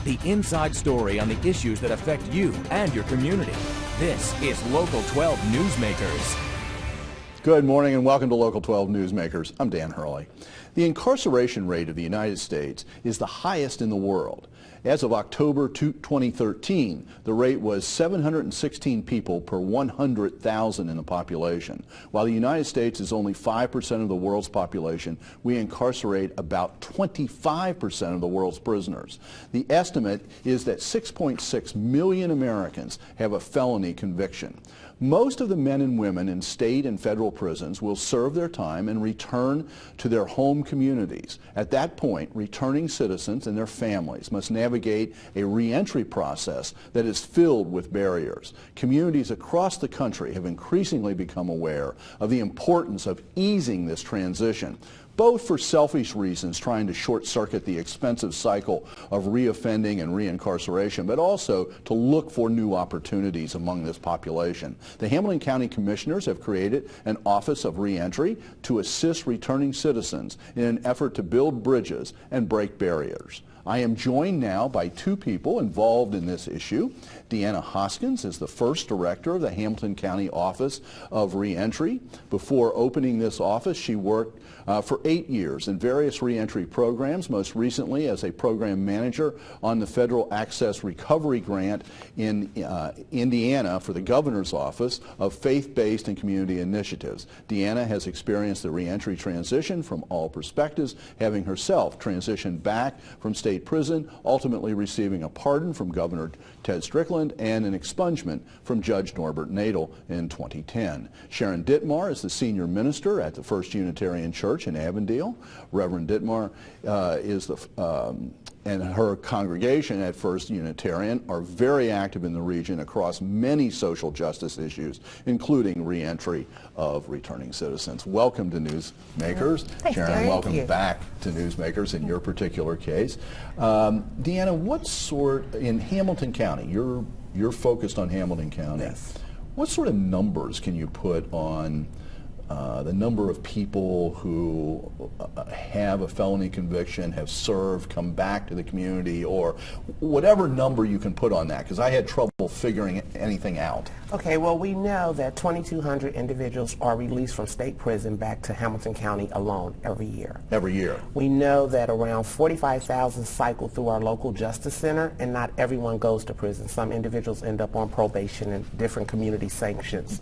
The inside story on the issues that affect you and your community. This is Local 12 Newsmakers. Good morning and welcome to Local 12 Newsmakers. I'm Dan Hurley. The incarceration rate of the United States is the highest in the world. As of October 2013, the rate was 716 people per 100,000 in the population. While the United States is only 5% of the world's population, we incarcerate about 25% of the world's prisoners. The estimate is that 6.6 million Americans have a felony conviction. Most of the men and women in state and federal prisons will serve their time and return to their home communities. At that point, returning citizens and their families must navigate a reentry process that is filled with barriers. Communities across the country have increasingly become aware of the importance of easing this transition, both for selfish reasons, trying to short-circuit the expensive cycle of reoffending and reincarceration, but also to look for new opportunities among this population. The Hamilton County Commissioners have created an Office of Reentry to assist returning citizens in an effort to build bridges and break barriers. I am joined now by two people involved in this issue. Deanna Hoskins is the first director of the Hamilton County Office of Reentry. Before opening this office, she worked for 8 years in various reentry programs, most recently as a program manager on the Federal Access Recovery Grant in Indiana for the Governor's Office of Faith-Based and Community Initiatives. Deanna has experienced the reentry transition from all perspectives, having herself transitioned back from state prison, ultimately receiving a pardon from Governor Ted Strickland and an expungement from Judge Norbert Nadel in 2010. Sharon Dittmar is the senior minister at the First Unitarian Church in Avondale. Reverend Dittmar and her congregation at First Unitarian are very active in the region across many social justice issues, including reentry of returning citizens. Welcome to Newsmakers. Thanks, Sharon, welcome back to Newsmakers in your particular case. Deanna, what sort, in Hamilton County, you're focused on Hamilton County. Yes. What sort of numbers can you put on the number of people who have a felony conviction, have served, come back to the community, or whatever number you can put on that? Because I had trouble figuring anything out. Okay, well, we know that 2,200 individuals are released from state prison back to Hamilton County alone every year. Every year. We know that around 45,000 cycle through our local justice center, and not everyone goes to prison. Some individuals end up on probation and different community sanctions.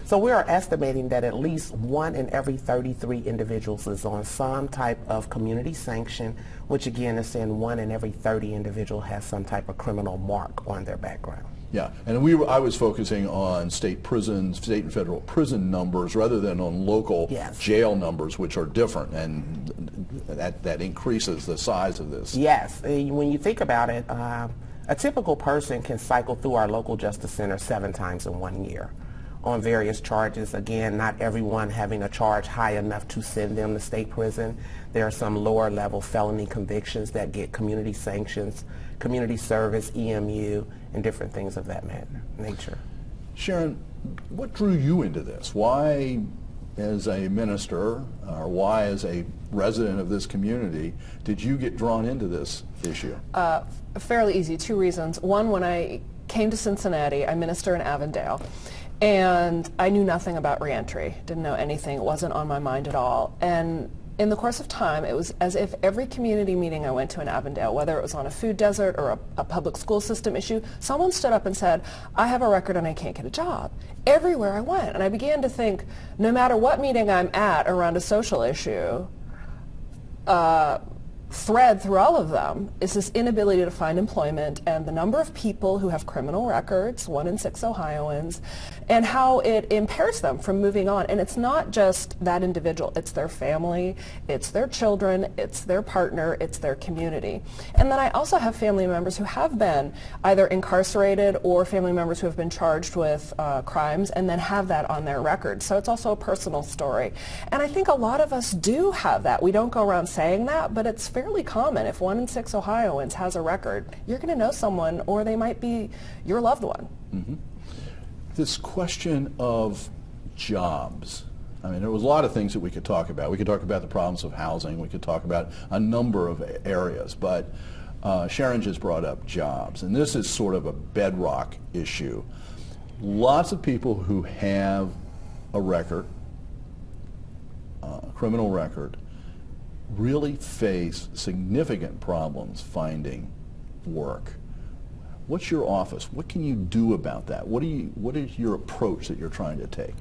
So we are estimating that at least 1 in every 33 individuals is on some type of community sanction, which again is saying 1 in every 30 individual has some type of criminal mark on their background. Yeah, and I was focusing on state prisons, state and federal prison numbers rather than on local jail numbers, which are different, and that increases the size of this. Yes, when you think about it, a typical person can cycle through our local justice center 7 times in 1 year on various charges. Again, not everyone having a charge high enough to send them to state prison. There are some lower level felony convictions that get community sanctions, community service, EMU, and different things of that nature. Sharon, what drew you into this? Why, as a minister, or why, as a resident of this community, did you get drawn into this issue? Fairly easy, 2 reasons. One, when I came to Cincinnati, I minister in Avondale, and I knew nothing about reentry, didn't know anything, it wasn't on my mind at all. And in the course of time, it was as if every community meeting I went to in Avondale, whether it was on a food desert or a public school system issue, someone stood up and said, I have a record and I can't get a job. Everywhere I went. And I began to think, no matter what meeting I'm at around a social issue, thread through all of them is this inability to find employment, and the number of people who have criminal records, 1 in 6 Ohioans, and how it impairs them from moving on. And it's not just that individual, it's their family, it's their children, it's their partner, it's their community. And then I also have family members who have been either incarcerated or family members who have been charged with crimes and then have that on their record. So it's also a personal story. And I think a lot of us do have that. We don't go around saying that, but it's fairly common. If 1 in 6 Ohioans has a record, you're going to know someone, or they might be your loved one. Mm-hmm. This question of jobs, I mean, there was a lot of things that we could talk about. We could talk about the problems of housing. We could talk about a number of areas. But Sharon just brought up jobs, and this is sort of a bedrock issue. Lots of people who have a record, a criminal record, really face significant problems finding work. What's your office? What can you do about that? What is your approach that you're trying to take?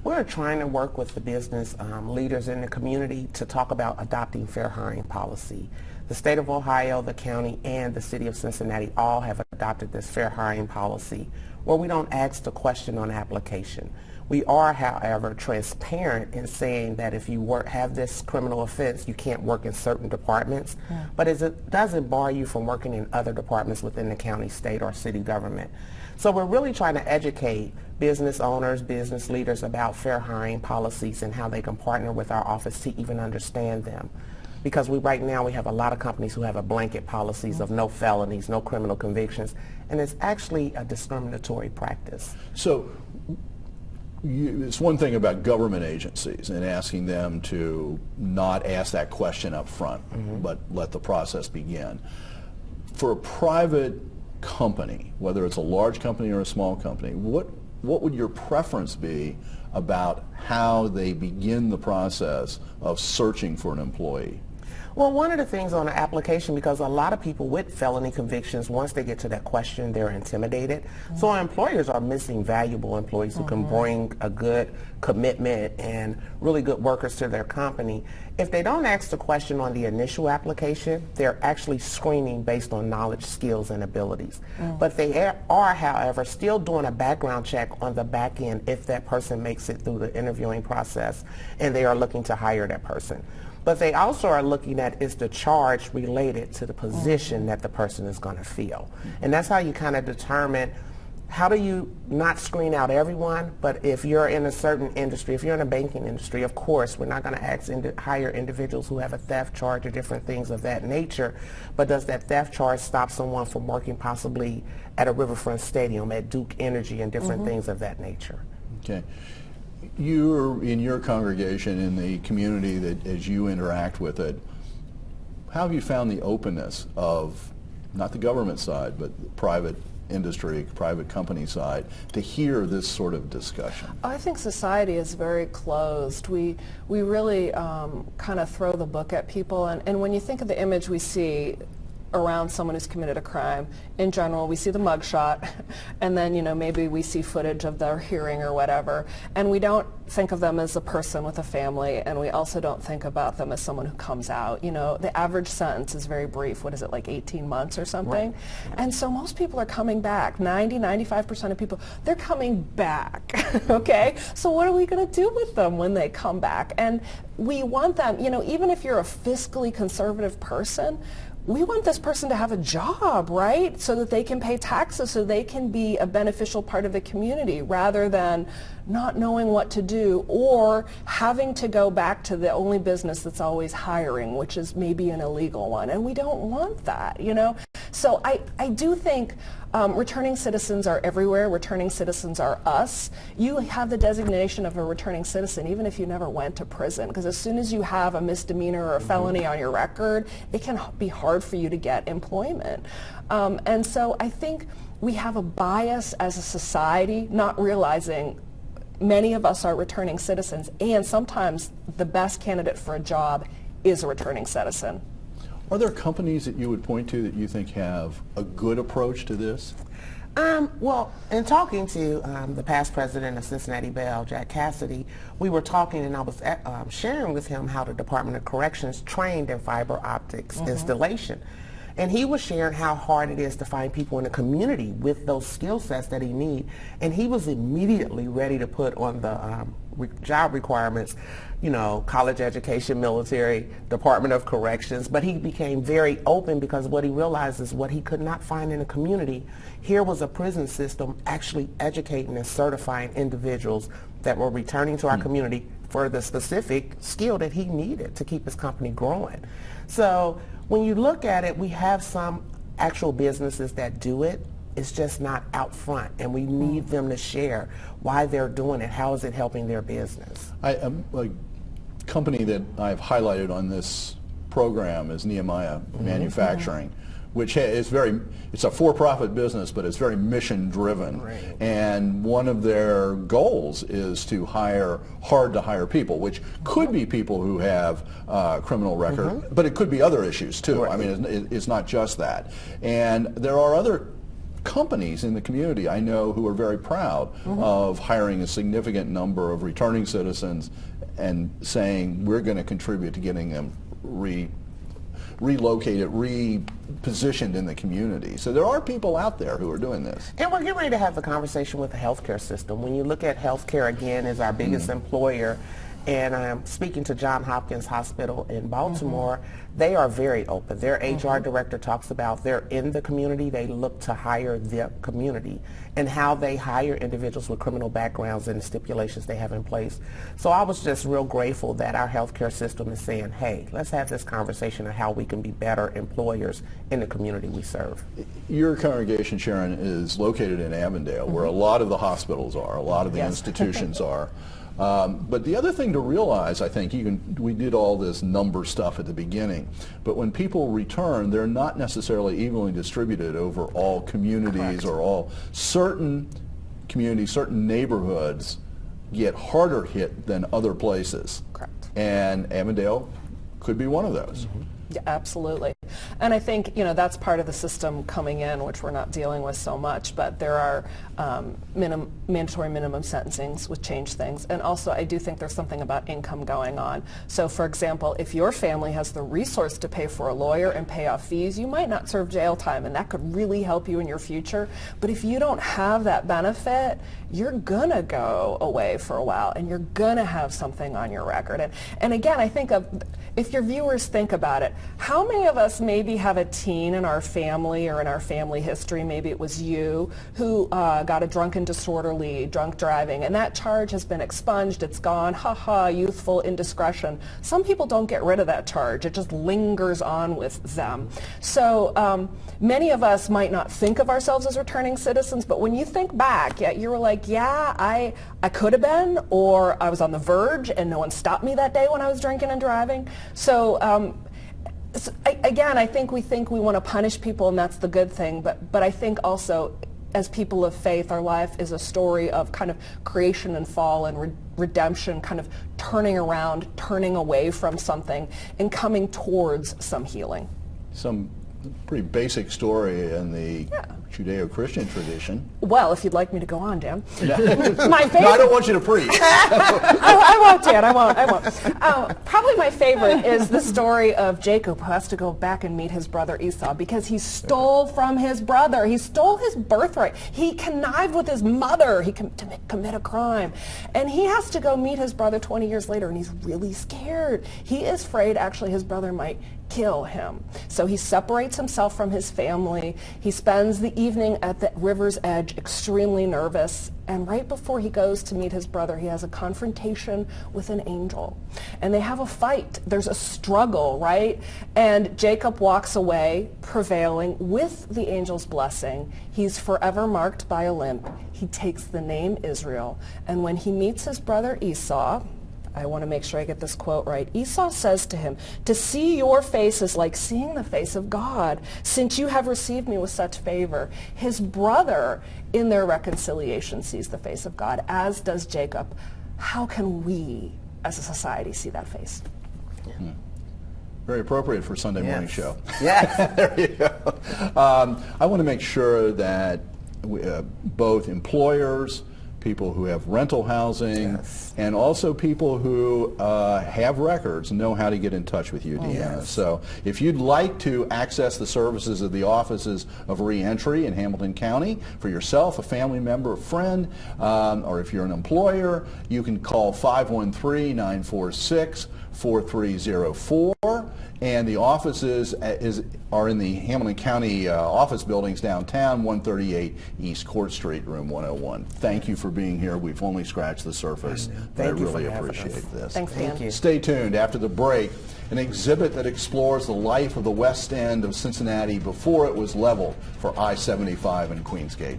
We're trying to work with the business leaders in the community to talk about adopting fair hiring policy. The state of Ohio, the county, and the city of Cincinnati all have adopted this fair hiring policy where we don't ask the question on application. We are, however, transparent in saying that if you have this criminal offense, you can't work in certain departments, but it doesn't bar you from working in other departments within the county, state, or city government. So we're really trying to educate business owners, business leaders about fair hiring policies and how they can partner with our office to even understand them. Because right now we have a lot of companies who have a blanket policies of no felonies, no criminal convictions, and it's actually a discriminatory practice. So it's one thing about government agencies and asking them to not ask that question up front, but let the process begin. For a private company, whether it's a large company or a small company, what would your preference be about how they begin the process of searching for an employee? Well, one of the things on the application, because a lot of people with felony convictions, once they get to that question, they're intimidated. So our employers are missing valuable employees who can bring a good commitment and really good workers to their company. If they don't ask the question on the initial application, they're actually screening based on knowledge, skills, and abilities. But they are, however, still doing a background check on the back end if that person makes it through the interviewing process and they are looking to hire that person. But they also are looking at, is the charge related to the position that the person is going to fill? And that's how you kind of determine, how do you not screen out everyone, but if you're in a certain industry, if you're in a banking industry, of course, we're not going to hire individuals who have a theft charge or different things of that nature, but does that theft charge stop someone from working possibly at a riverfront stadium, at Duke Energy, and different things of that nature? Okay. You're in your congregation, in the community that as you interact with it, how have you found the openness of, not the government side, but the private industry, private company side, to hear this sort of discussion? I think society is very closed. We really kind of throw the book at people, and when you think of the image we see around someone who's committed a crime, in general we see the mugshot, and then maybe we see footage of their hearing or whatever, and we don't think of them as a person with a family, and we also don't think about them as someone who comes out. The average sentence is very brief. What is it, like 18 months or something? Right. And so most people are coming back. 95% of people, they're coming back. Okay, so what are we going to do with them when they come back? And we want them, even if you're a fiscally conservative person, we want this person to have a job, right? So that they can pay taxes, so they can be a beneficial part of the community, rather than not knowing what to do or having to go back to the only business that's always hiring, which is maybe an illegal one. And we don't want that, So I do think returning citizens are everywhere. Returning citizens are us. You have the designation of a returning citizen even if you never went to prison, because as soon as you have a misdemeanor or a felony on your record, it can be hard for you to get employment. And so I think we have a bias as a society, not realizing many of us are returning citizens, and sometimes the best candidate for a job is a returning citizen. Are there companies that you would point to that you think have a good approach to this? Well, in talking to the past president of Cincinnati Bell, Jack Cassidy, we were talking, and I was sharing with him how the Department of Corrections trained in fiber optics installation. And he was sharing how hard it is to find people in the community with those skill sets that he needs. And he was immediately ready to put on the job requirements, college education, military, Department of Corrections. But he became very open because what he realized is what he could not find in the community. Here was a prison system actually educating and certifying individuals that were returning to our community for the specific skill that he needed to keep his company growing. So when you look at it, we have some actual businesses that do it. It's just not out front, and we need them to share why they're doing it. How is it helping their business? A company that I've highlighted on this program is Nehemiah Manufacturing, which is it's a for-profit business, but it's very mission-driven. Right. And one of their goals is to hire hard-to-hire people, which could be people who have criminal record, but it could be other issues too. Right. I mean, it's not just that. And there are other companies in the community I know who are very proud of hiring a significant number of returning citizens and saying we're going to contribute to getting them relocated, repositioned in the community. So there are people out there who are doing this. And we're getting ready to have the conversation with the healthcare system. When you look at healthcare again as our biggest employer, and I'm speaking to Johns Hopkins Hospital in Baltimore, they are very open. Their HR director talks about they're in the community, they look to hire the community, and how they hire individuals with criminal backgrounds and the stipulations they have in place. So I was just real grateful that our healthcare system is saying, hey, let's have this conversation of how we can be better employers in the community we serve. Your congregation, Sharon, is located in Avondale, where a lot of the hospitals are, a lot of the institutions are. But the other thing to realize, I think, we did all this number stuff at the beginning, but when people return, they're not necessarily evenly distributed over all communities. Correct. Or all. Certain communities, certain neighborhoods get harder hit than other places. Correct. And Avondale could be one of those. Yeah, absolutely. And I think, that's part of the system coming in, which we're not dealing with so much, but there are mandatory minimum sentencings, which change things. And also, I do think there's something about income going on. So, for example, if your family has the resource to pay for a lawyer and pay off fees, you might not serve jail time, and that could really help you in your future. But if you don't have that benefit, you're going to go away for a while, and you're going to have something on your record. And again, I think if your viewers think about it, how many of us maybe have a teen in our family or in our family history, maybe it was you, who got a drunken disorderly drunk driving, and that charge has been expunged, it's gone, youthful indiscretion. Some people don't get rid of that charge, it just lingers on with them. So many of us might not think of ourselves as returning citizens, but when you think back, you were like, I could have been, or I was on the verge and no one stopped me that day when I was drinking and driving. So again, I think we want to punish people, and that's the good thing, but I think also as people of faith, our life is a story of kind of creation and fall and redemption, kind of turning around, turning away from something and coming towards some healing. Some pretty basic story in the Judeo-Christian tradition. Well, if you'd like me to go on, Dan. My favorite. No, I don't want you to preach. I won't, Dan. I won't. Probably my favorite is the story of Jacob, who has to go back and meet his brother Esau because he stole from his brother. He stole his birthright. He connived with his mother. He to commit a crime. And he has to go meet his brother 20 years later, and he's really scared. He is afraid, actually, his brother might kill him. So he separates himself from his family. He spends the evening at the river's edge extremely nervous, and right before he goes to meet his brother, he has a confrontation with an angel. And they have a fight. There's a struggle, right? And Jacob walks away prevailing with the angel's blessing. He's forever marked by a limp. He takes the name Israel. And when he meets his brother Esau, I want to make sure I get this quote right. Esau says to him, "To see your face is like seeing the face of God, since you have received me with such favor." His brother, in their reconciliation, sees the face of God, as does Jacob. How can we, as a society, see that face? Very appropriate for Sunday morning show. Yes. There you go. I want to make sure that both employers, people who have rental housing, and also people who have records know how to get in touch with you, Deanna. Yes. So if you'd like to access the services of the offices of reentry in Hamilton County for yourself, a family member, a friend, or if you're an employer, you can call 513-946-4304. And the offices are in the Hamilton County office buildings downtown, 138 East Court Street, room 101. Thank you for being here. We've only scratched the surface. I really appreciate this. Thanks, Dan. Thank you. Stay tuned. After the break, an exhibit that explores the life of the West End of Cincinnati before it was leveled for I-75 and Queensgate.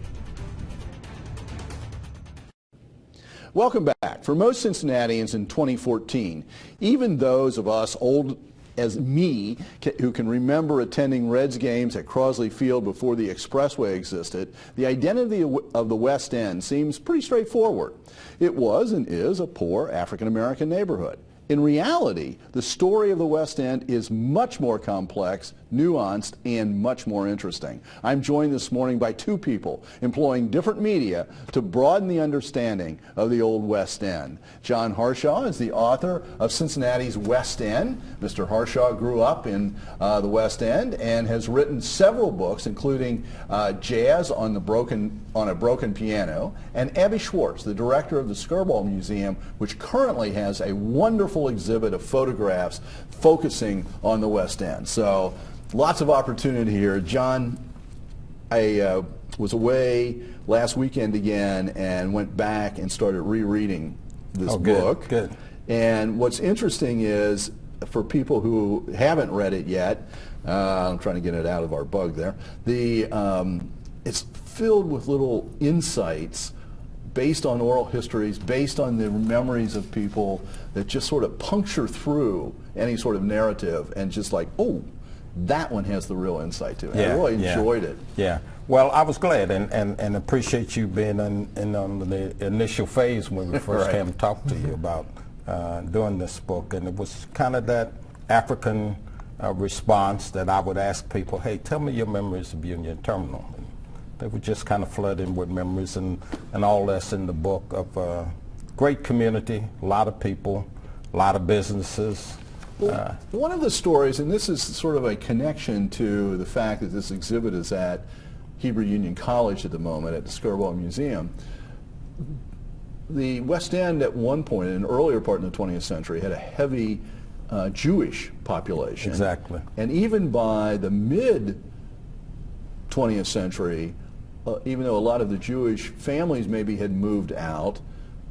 Welcome back. For most Cincinnatians in 2014, even those of us old as me, who can remember attending Reds games at Crosley Field before the Expressway existed, the identity of the West End seems pretty straightforward. It was and is a poor African-American neighborhood. In reality, the story of the West End is much more complex, nuanced, and much more interesting. I'm joined this morning by two people employing different media to broaden the understanding of the old West End. John Harshaw is the author of Cincinnati's West End. Mr. Harshaw grew up in the West End and has written several books, including Jazz on a Broken Piano, and Abby Schwartz, the director of the Skirball Museum, which currently has a wonderful exhibit of photographs focusing on the West End. So lots of opportunity here. John, I was away last weekend again and went back and started rereading this book. Good. And what's interesting is, for people who haven't read it yet, I'm trying to get it out of our bug there, it's filled with little insights based on oral histories, based on the memories of people that just sort of puncture through any sort of narrative and just like, oh, that one has the real insight to it. Yeah, I really enjoyed it. Yeah. Well, I was glad and appreciate you being in on the initial phase when we first Right. came and talked to you about doing this book. And it was kind of that African response that I would ask people, hey, tell me your memories of Union Terminal. And they were just kind of flooding with memories and all that's in the book of great community, a lot of people, a lot of businesses. Well, one of the stories, and this is sort of a connection to the fact that this exhibit is at Hebrew Union College at the moment at the Skirball Museum. The West End at one point, in an earlier part in the 20th century, had a heavy Jewish population. Exactly. And even by the mid-20th century, even though a lot of the Jewish families maybe had moved out,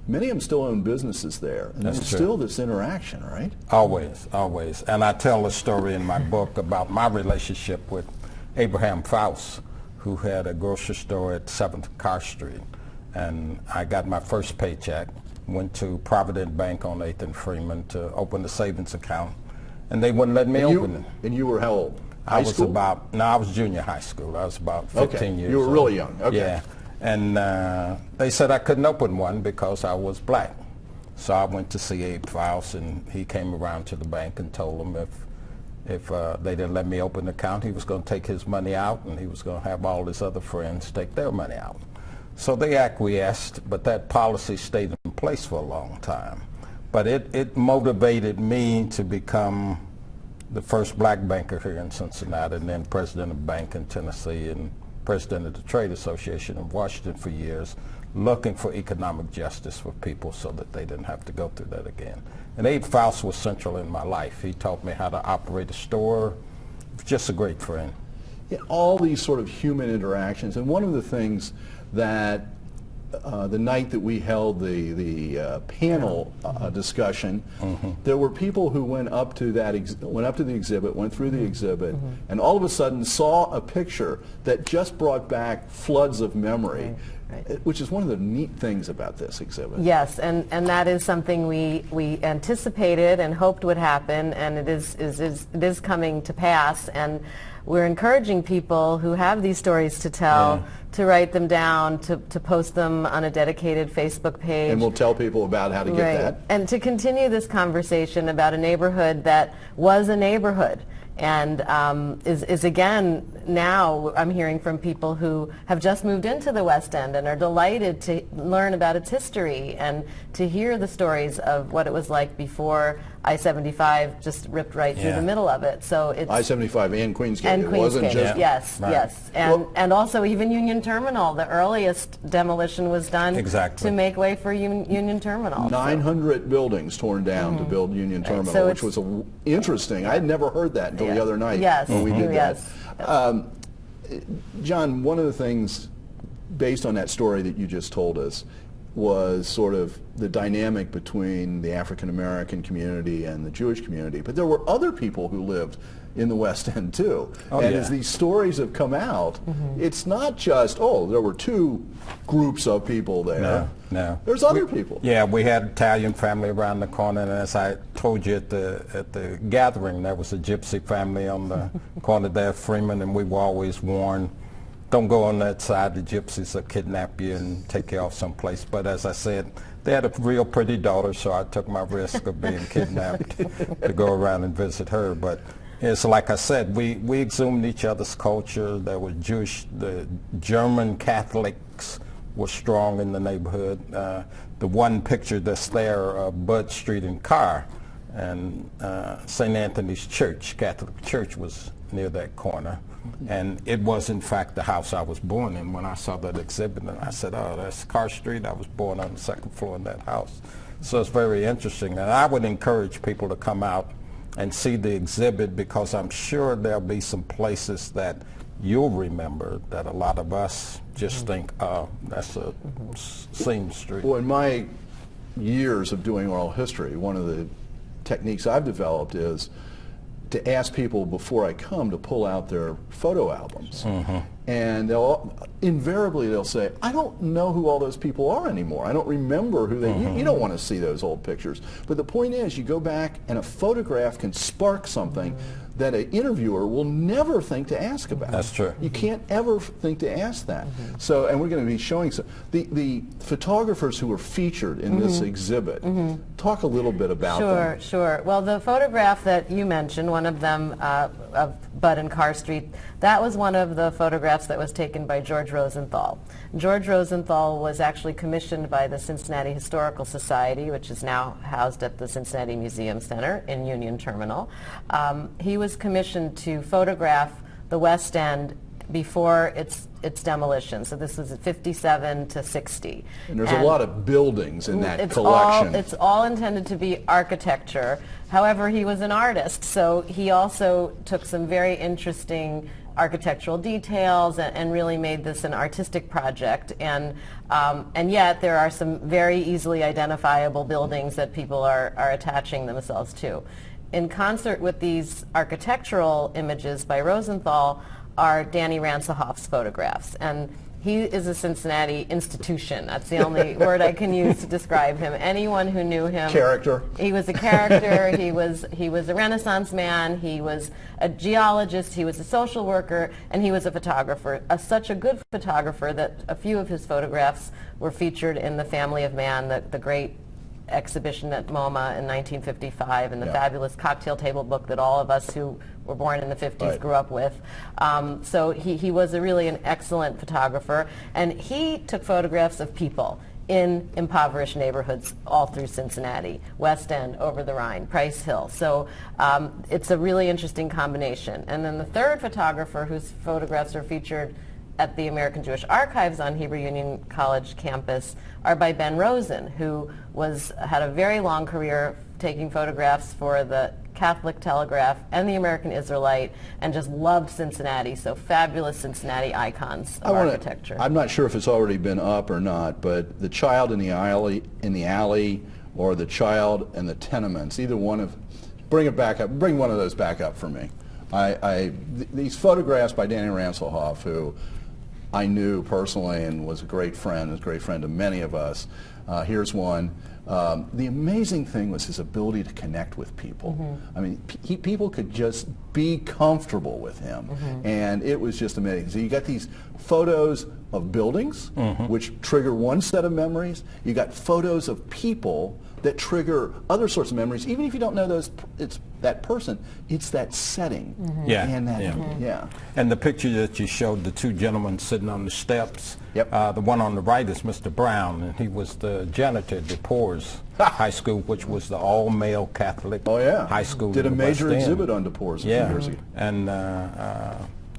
many of them still own businesses there. And That's there's true. still this interaction, right? Always, always. And I tell a story in my book about my relationship with Abraham Faust, who had a grocery store at 7th Car Street. And I got my first paycheck, went to Provident Bank on 8th and Freeman to open a savings account, and they wouldn't let me open it. And you were how old? I was I was junior high school. I was about 15 years You were old. really young. Okay. Yeah. And they said I couldn't open one because I was black. So I went to see Abe Faust, and he came around to the bank and told them if they didn't let me open the account, he was going to take his money out, and he was going to have all his other friends take their money out. So they acquiesced, but that policy stayed in place for a long time. But it motivated me to become the first black banker here in Cincinnati, and then president of bank in Tennessee, and president of the Trade Association in Washington for years, looking for economic justice for people so that they didn't have to go through that again. And Abe Faust was central in my life. He taught me how to operate a store. Just a great friend. Yeah, all these sort of human interactions. And one of the things that the night that we held the panel discussion, there were people who went up to the exhibit, went through the exhibit, and all of a sudden saw a picture that just brought back floods of memory, which is one of the neat things about this exhibit. Yes, and that is something we anticipated and hoped would happen, and it is coming to pass. And we're encouraging people who have these stories to tell to write them down, to post them on a dedicated Facebook page. And we'll tell people about how to get that. And to continue this conversation about a neighborhood that was a neighborhood and is again, now I'm hearing from people who have just moved into the West End and are delighted to learn about its history and to hear the stories of what it was like before I-75 just ripped right through the middle of it. So it's I-75 and Queensgate. and It wasn't Queensgate, just yes. And also even Union Terminal, the earliest demolition was done to make way for Union Terminal. 900 buildings torn down to build Union Terminal, So which was interesting. I had never heard that until the other night when we did that. John, one of the things based on that story that you just told us was sort of the dynamic between the African American community and the Jewish community, but there were other people who lived in the West End too. Oh, and yeah. as these stories have come out, it's not just, oh, there were two groups of people there. No, no. There's other people. Yeah, we had Italian family around the corner, and as I told you at the gathering, there was a gypsy family on the corner there, Freeman, and we were always warned, don't go on that side, the gypsies will kidnap you and take you off someplace. But as I said, they had a real pretty daughter, so I took my risk of being kidnapped to go around and visit her. But it's like I said, we exhumed each other's culture. There were Jewish, the German Catholics were strong in the neighborhood. The one picture that's there of Bud Street and Carr, and St. Anthony's Church, Catholic Church, was near that corner. And it was, in fact, the house I was born in. When I saw that exhibit, and I said, oh, that's Carr Street. I was born on the second floor in that house. So it's very interesting. And I would encourage people to come out and see the exhibit, because I'm sure there'll be some places that you'll remember that a lot of us just think, oh, that's a Seam Street. Well, in my years of doing oral history, one of the techniques I've developed is to ask people before I come to pull out their photo albums. And invariably they'll say, I don't know who all those people are anymore. I don't remember who they, you don't want to see those old pictures. But the point is, you go back and a photograph can spark something that an interviewer will never think to ask about. That's true. You can't ever think to ask that. So, and we're going to be showing some. The photographers who were featured in this exhibit, talk a little bit about them. Sure. Well, the photograph that you mentioned, one of them of Bud and Carr Street, that was one of the photographs that was taken by George Rosenthal. George Rosenthal was actually commissioned by the Cincinnati Historical Society, which is now housed at the Cincinnati Museum Center in Union Terminal. He was commissioned to photograph the West End before its demolition. So this was 57 to 60. And there's a lot of buildings in that collection. It's all intended to be architecture. However, he was an artist, so he also took some very interesting architectural details and really made this an artistic project. And yet there are some very easily identifiable buildings that people are attaching themselves to. In concert with these architectural images by Rosenthal are Danny Ransohoff's photographs. And he is a Cincinnati institution. That's the only word I can use to describe him. Anyone who knew him. Character. He was a character. he was a Renaissance man. He was a geologist. He was a social worker. And he was a photographer. Such a good photographer that a few of his photographs were featured in The Family of Man, the great exhibition at MoMA in 1955, and the fabulous cocktail table book that all of us who were born in the 50s grew up with. So he was really an excellent photographer, and he took photographs of people in impoverished neighborhoods all through Cincinnati, West End, over the Rhine, Price Hill. So it's a really interesting combination. And then the third photographer whose photographs are featured at the American Jewish Archives on Hebrew Union College campus are by Ben Rosen, who had a very long career taking photographs for the Catholic Telegraph and the American Israelite, and just loved Cincinnati. So fabulous Cincinnati icons of architecture. I'm not sure if it's already been up or not, but The Child in the Alley, or The Child and the Tenements, either one of, bring it back up, bring one of those back up for me. These photographs by Danny Ransohoff, who I knew personally and was a great friend to many of us. Here's one. The amazing thing was his ability to connect with people. I mean, people could just be comfortable with him, and it was just amazing. So you got these photos of buildings, which trigger one set of memories. You got photos of people that trigger other sorts of memories, even if you don't know it's that person, it's that setting. And the picture that you showed, the two gentlemen sitting on the steps, the one on the right is Mr. Brown, and he was the janitor at DePores High School, which was the all-male Catholic high school. Did a in the major West End. exhibit on DePores a few years ago. And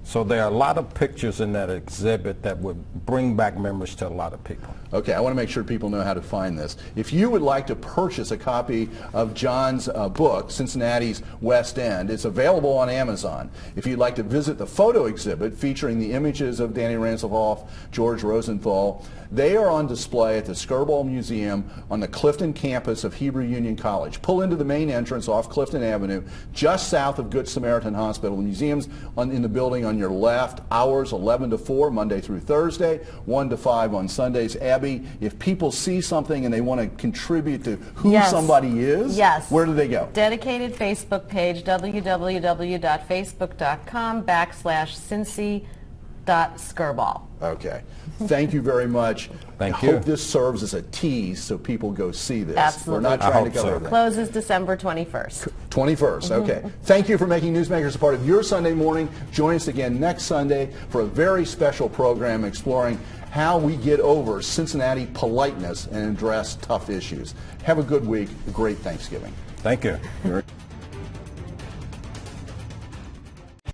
So there are a lot of pictures in that exhibit that would bring back memories to a lot of people. Okay, I want to make sure people know how to find this. If you would like to purchase a copy of John's book, Cincinnati's West End, it's available on Amazon. If you'd like to visit the photo exhibit featuring the images of Danny Ranselhoff, George Rosenthal, they are on display at the Skirball Museum on the Clifton campus of Hebrew Union College. Pull into the main entrance off Clifton Avenue, just south of Good Samaritan Hospital. The museum's in the building on your left. Hours 11 to 4, Monday through Thursday, 1 to 5 on Sundays. Abby, if people see something and they want to contribute to who somebody is, where do they go? Dedicated Facebook page, www.facebook.com/Cincy.Skirball. Okay. Thank you very much. Thank you. I you. hope this serves as a tease so people go see this. Absolutely. We're not trying to cover everything. Closes December 21st. 21st, okay. Thank you for making Newsmakers a part of your Sunday morning. Join us again next Sunday for a very special program exploring how we get over Cincinnati politeness and address tough issues. Have a good week. A great Thanksgiving. Thank you.